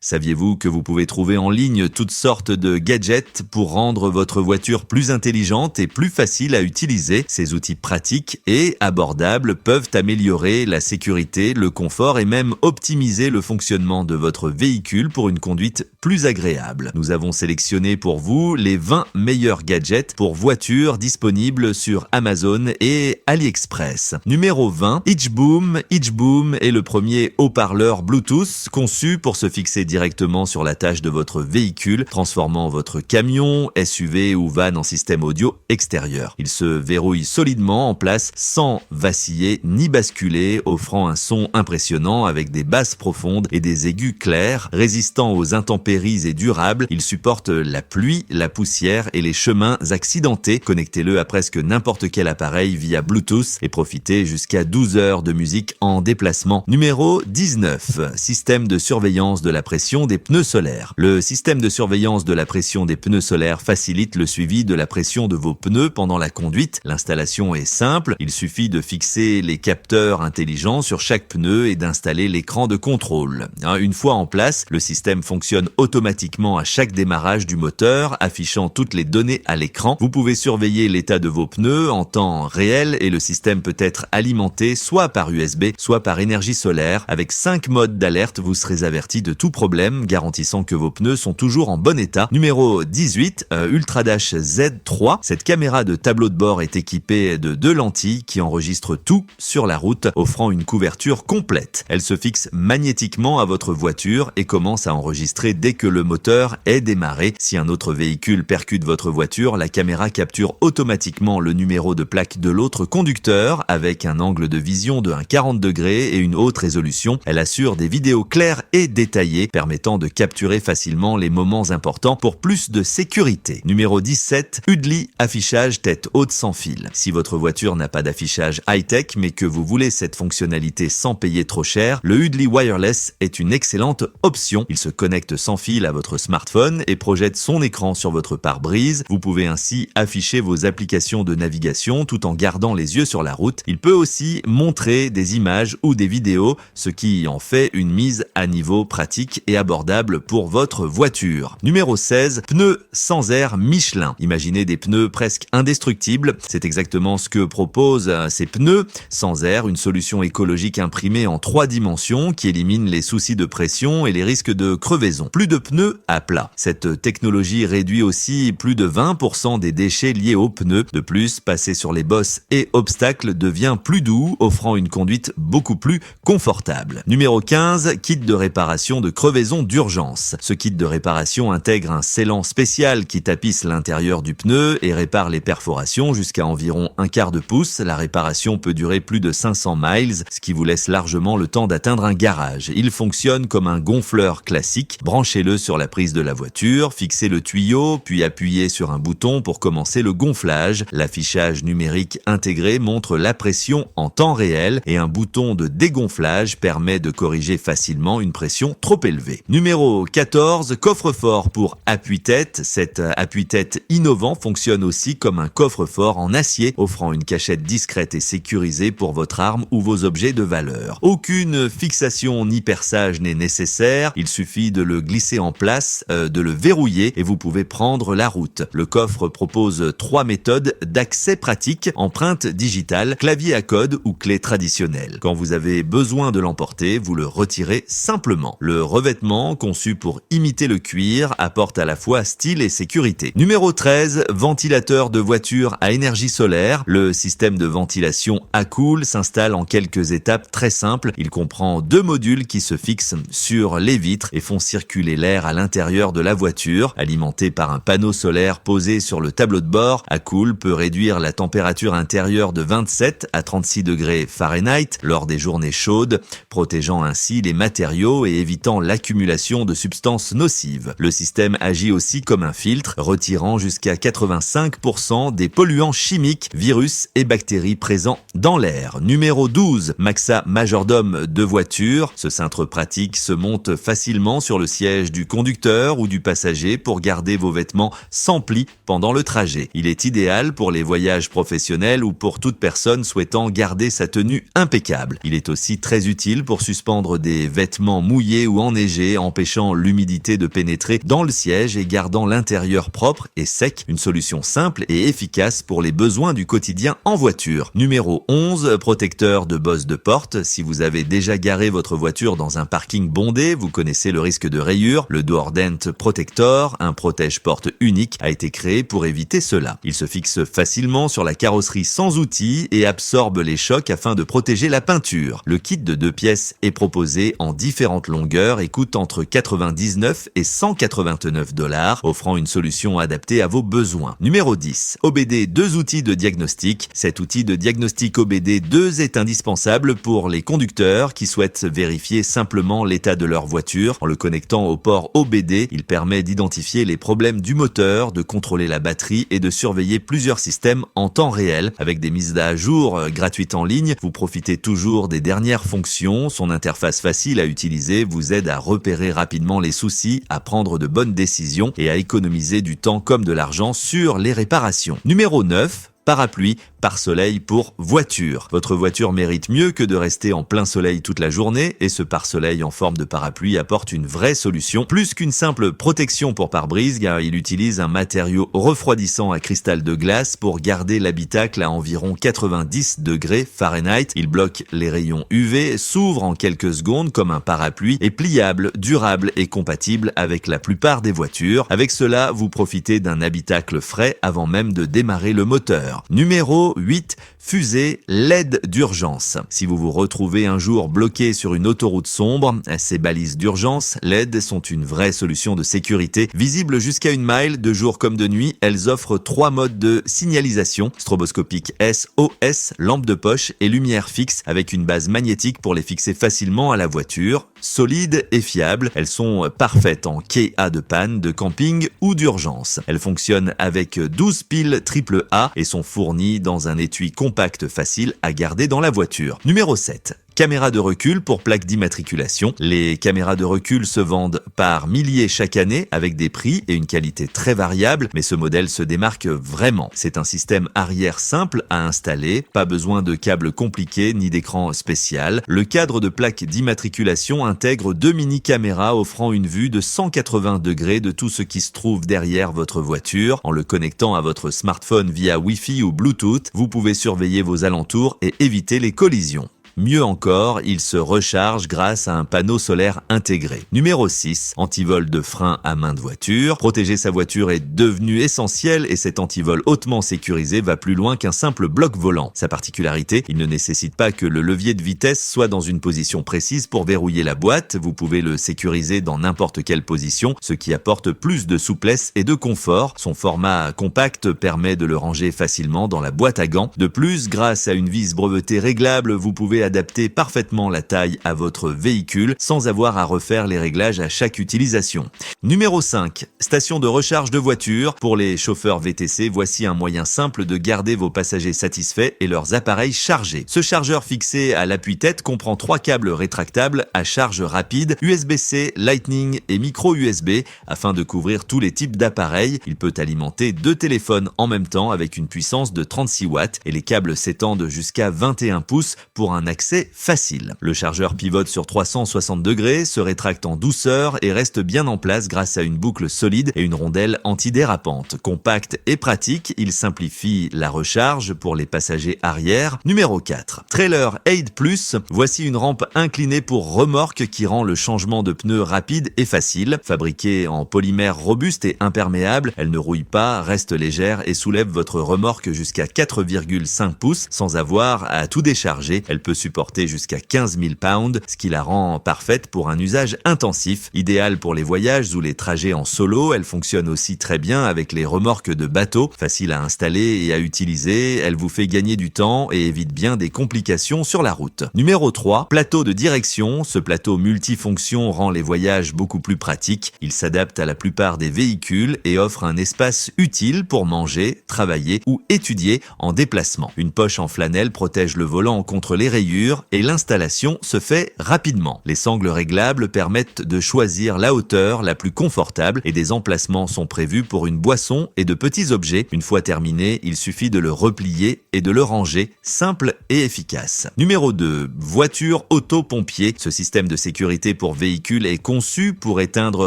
Saviez-vous que vous pouvez trouver en ligne toutes sortes de gadgets pour rendre votre voiture plus intelligente et plus facile à utiliser? Ces outils pratiques et abordables peuvent améliorer la sécurité, le confort et même optimiser le fonctionnement de votre véhicule pour une conduite plus agréable. Nous avons sélectionné pour vous les 20 meilleurs gadgets pour voitures disponibles sur Amazon et AliExpress. Numéro 20, Hitchboom. Hitchboom est le premier haut-parleur Bluetooth conçu pour se fixer directement sur la tâche de votre véhicule, transformant votre camion, SUV ou van en système audio extérieur. Il se verrouille solidement en place sans vaciller ni basculer, offrant un son impressionnant avec des basses profondes et des aigus clairs, résistant aux intempéries et durable. Il supporte la pluie, la poussière et les chemins accidentés. Connectez-le à presque n'importe quel appareil via Bluetooth et profitez jusqu'à 12 heures de musique en déplacement. Numéro 19, système de surveillance de la pression des pneus solaires. Le système de surveillance de la pression des pneus solaires facilite le suivi de la pression de vos pneus pendant la conduite. L'installation est simple, il suffit de fixer les capteurs intelligents sur chaque pneu et d'installer l'écran de contrôle. Une fois en place, le système fonctionne automatiquement à chaque démarrage du moteur, affichant toutes les données à l'écran. Vous pouvez surveiller l'état de vos pneus en temps réel et le système peut être alimenté soit par USB, soit par énergie solaire. Avec 5 modes d'alerte, vous serez averti de tout problème, garantissant que vos pneus sont toujours en bon état. Numéro 18, Ultradash Z3. Cette caméra de tableau de bord est équipée de 2 lentilles qui enregistrent tout sur la route, offrant une couverture complète. Elle se fixe magnétiquement à votre voiture et commence à enregistrer dès que le moteur est démarré. Si un autre véhicule percute votre voiture, la caméra capture automatiquement le numéro de plaque de l'autre conducteur avec un angle de vision de 40 degrés et une haute résolution. Elle assure des vidéos claires et détaillées, permettant de capturer facilement les moments importants pour plus de sécurité. Numéro 17, Udly affichage tête haute sans fil. Si votre voiture n'a pas d'affichage high-tech mais que vous voulez cette fonctionnalité sans payer trop cher, le Udly Wireless est une excellente option. Il se connecte sans fil à votre smartphone et projette son écran sur votre pare-brise. Vous pouvez ainsi afficher vos applications de navigation tout en gardant les yeux sur la route. Il peut aussi montrer des images ou des vidéos, ce qui en fait une mise à niveau pratique et abordable pour votre voiture. Numéro 16, pneus sans air Michelin. Imaginez des pneus presque indestructibles. C'est exactement ce que proposent ces pneus sans air, une solution écologique imprimée en 3 dimensions qui élimine les soucis de pression et les risques de crevaison. Plus de pneus à plat. Cette technologie réduit aussi plus de 20% des déchets liés aux pneus. De plus, passer sur les bosses et obstacles devient plus doux, offrant une conduite beaucoup plus confortable. Numéro 15, kit de réparation de crevaison d'urgence. Ce kit de réparation intègre un scellant spécial qui tapisse l'intérieur du pneu et répare les perforations jusqu'à environ 1/4 de pouce. La réparation peut durer plus de 500 miles, ce qui vous laisse largement le temps d'atteindre un garage. Il fonctionne comme un gonfleur classique. Branchez-le sur la prise de la voiture, fixez le tuyau, puis appuyez sur un bouton pour commencer le gonflage. L'affichage numérique intégré montre la pression en temps réel et un bouton de dégonflage permet de corriger facilement une pression trop élevée. Numéro 14, coffre-fort pour appuie-tête. Cet appuie-tête innovant fonctionne aussi comme un coffre-fort en acier, offrant une cachette discrète et sécurisée pour votre arme ou vos objets de valeur. Aucune fixation ni perçage n'est nécessaire, il suffit de le glisser en place, de le verrouiller et vous pouvez prendre la route. Le coffre propose 3 méthodes d'accès pratique, empreinte digitale, clavier à code ou clé traditionnelle. Quand vous avez besoin de l'emporter, vous le retirez simplement. Le revêtement, conçu pour imiter le cuir, apporte à la fois style et sécurité. Numéro 13, ventilateur de voiture à énergie solaire. Le système de ventilation ACOOL s'installe en quelques étapes très simples. Il comprend 2 modules qui se fixent sur les vitres et font circuler l'air à l'intérieur de la voiture. Alimenté par un panneau solaire posé sur le tableau de bord, ACOOL peut réduire la température intérieure de 27 à 36 degrés Fahrenheit lors des journées chaudes, protégeant ainsi les matériaux et évitant l'accumulation de substances nocives. Le système agit aussi comme un filtre, retirant jusqu'à 85% des polluants chimiques, virus et bactéries présents dans l'air. Numéro 12, Maxa Majordome de voiture. Ce cintre pratique se monte facilement sur le siège du conducteur ou du passager pour garder vos vêtements sans plis pendant le trajet. Il est idéal pour les voyages professionnels ou pour toute personne souhaitant garder sa tenue impeccable. Il est aussi très utile pour suspendre des vêtements mouillés ou enneigés léger, empêchant l'humidité de pénétrer dans le siège et gardant l'intérieur propre et sec. Une solution simple et efficace pour les besoins du quotidien en voiture. Numéro 11, protecteur de bosse de porte. Si vous avez déjà garé votre voiture dans un parking bondé, vous connaissez le risque de rayures. Le Door Dent Protector, un protège-porte unique, a été créé pour éviter cela. Il se fixe facilement sur la carrosserie sans outils et absorbe les chocs afin de protéger la peinture. Le kit de 2 pièces est proposé en différentes longueurs et coûte entre 99 et 189 $, offrant une solution adaptée à vos besoins. Numéro 10. OBD 2 outils de diagnostic. Cet outil de diagnostic OBD 2 est indispensable pour les conducteurs qui souhaitent vérifier simplement l'état de leur voiture. En le connectant au port OBD, il permet d'identifier les problèmes du moteur, de contrôler la batterie et de surveiller plusieurs systèmes en temps réel. Avec des mises à jour gratuites en ligne, vous profitez toujours des dernières fonctions. Son interface facile à utiliser vous aide à repérer rapidement les soucis, à prendre de bonnes décisions et à économiser du temps comme de l'argent sur les réparations. Numéro 9. Parapluie, pare-soleil pour voiture. Votre voiture mérite mieux que de rester en plein soleil toute la journée et ce pare-soleil en forme de parapluie apporte une vraie solution. Plus qu'une simple protection pour pare-brise, car il utilise un matériau refroidissant à cristal de glace pour garder l'habitacle à environ 90 degrés Fahrenheit. Il bloque les rayons UV, s'ouvre en quelques secondes comme un parapluie, est pliable, durable et compatible avec la plupart des voitures. Avec cela, vous profitez d'un habitacle frais avant même de démarrer le moteur. Numéro 8. Fusée LED d'urgence. Si vous vous retrouvez un jour bloqué sur une autoroute sombre, ces balises d'urgence LED sont une vraie solution de sécurité. Visibles jusqu'à 1 mile, de jour comme de nuit, elles offrent 3 modes de signalisation, stroboscopique SOS, lampe de poche et lumière fixe avec une base magnétique pour les fixer facilement à la voiture. Solides et fiables, elles sont parfaites en cas de panne, de camping ou d'urgence. Elles fonctionnent avec 12 piles AAA et sont fournies dans un étui compact facile à garder dans la voiture. Numéro 7. Caméra de recul pour plaque d'immatriculation. Les caméras de recul se vendent par milliers chaque année avec des prix et une qualité très variable, mais ce modèle se démarque vraiment. C'est un système arrière simple à installer, pas besoin de câbles compliqués ni d'écran spécial. Le cadre de plaque d'immatriculation intègre 2 mini-caméras offrant une vue de 180 degrés de tout ce qui se trouve derrière votre voiture. En le connectant à votre smartphone via Wi-Fi ou Bluetooth, vous pouvez surveiller vos alentours et éviter les collisions. Mieux encore, il se recharge grâce à un panneau solaire intégré. Numéro 6. Antivol de frein à main de voiture. Protéger sa voiture est devenu essentiel et cet antivol hautement sécurisé va plus loin qu'un simple bloc volant. Sa particularité, il ne nécessite pas que le levier de vitesse soit dans une position précise pour verrouiller la boîte. Vous pouvez le sécuriser dans n'importe quelle position, ce qui apporte plus de souplesse et de confort. Son format compact permet de le ranger facilement dans la boîte à gants. De plus, grâce à une vis brevetée réglable, vous pouvez adapter parfaitement la taille à votre véhicule sans avoir à refaire les réglages à chaque utilisation. Numéro 5. Station de recharge de voiture. Pour les chauffeurs VTC, voici un moyen simple de garder vos passagers satisfaits et leurs appareils chargés. Ce chargeur fixé à l'appui-tête comprend 3 câbles rétractables à charge rapide, USB-C, Lightning et micro USB afin de couvrir tous les types d'appareils. Il peut alimenter 2 téléphones en même temps avec une puissance de 36 watts et les câbles s'étendent jusqu'à 21 pouces pour un accès facile. Le chargeur pivote sur 360 degrés, se rétracte en douceur et reste bien en place grâce à une boucle solide et une rondelle antidérapante. Compact et pratique, il simplifie la recharge pour les passagers arrière. Numéro 4. Trailer Aid Plus. Voici une rampe inclinée pour remorque qui rend le changement de pneus rapide et facile. Fabriquée en polymère robuste et imperméable, elle ne rouille pas, reste légère et soulève votre remorque jusqu'à 4,5 pouces sans avoir à tout décharger. Elle peut supporter jusqu'à 15 000 pounds, ce qui la rend parfaite pour un usage intensif. Idéale pour les voyages ou les trajets en solo, elle fonctionne aussi très bien avec les remorques de bateau. Facile à installer et à utiliser, elle vous fait gagner du temps et évite bien des complications sur la route. Numéro 3. Plateau de direction. Ce plateau multifonction rend les voyages beaucoup plus pratiques. Il s'adapte à la plupart des véhicules et offre un espace utile pour manger, travailler ou étudier en déplacement. Une poche en flanelle protège le volant contre les rayons. rayures et l'installation se fait rapidement. Les sangles réglables permettent de choisir la hauteur la plus confortable et des emplacements sont prévus pour une boisson et de petits objets. Une fois terminé, il suffit de le replier et de le ranger, simple et efficace. Numéro 2, voiture auto-pompier. Ce système de sécurité pour véhicules est conçu pour éteindre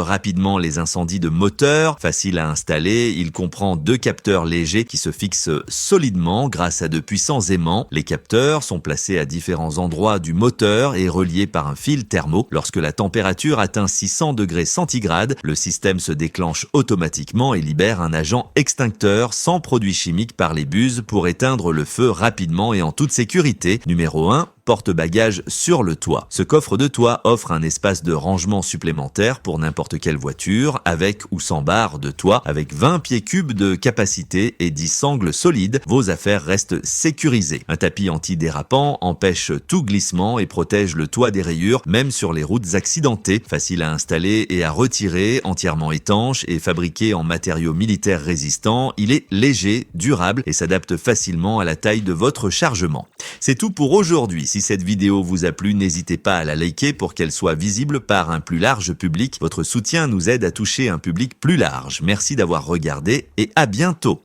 rapidement les incendies de moteur. Facile à installer, il comprend 2 capteurs légers qui se fixent solidement grâce à de puissants aimants. Les capteurs sont placés à différents endroits du moteur et reliés par un fil thermo. Lorsque la température atteint 600 degrés centigrades, le système se déclenche automatiquement et libère un agent extincteur sans produits chimiques par les buses pour éteindre le feu rapidement et en toute sécurité. Numéro 1. Porte-bagages sur le toit. Ce coffre de toit offre un espace de rangement supplémentaire pour n'importe quelle voiture, avec ou sans barre de toit. Avec 20 pieds cubes de capacité et 10 sangles solides, vos affaires restent sécurisées. Un tapis antidérapant empêche tout glissement et protège le toit des rayures, même sur les routes accidentées. Facile à installer et à retirer, entièrement étanche et fabriqué en matériaux militaires résistants, il est léger, durable et s'adapte facilement à la taille de votre chargement. C'est tout pour aujourd'hui. Si cette vidéo vous a plu, n'hésitez pas à la liker pour qu'elle soit visible par un plus large public. Votre soutien nous aide à toucher un public plus large. Merci d'avoir regardé et à bientôt.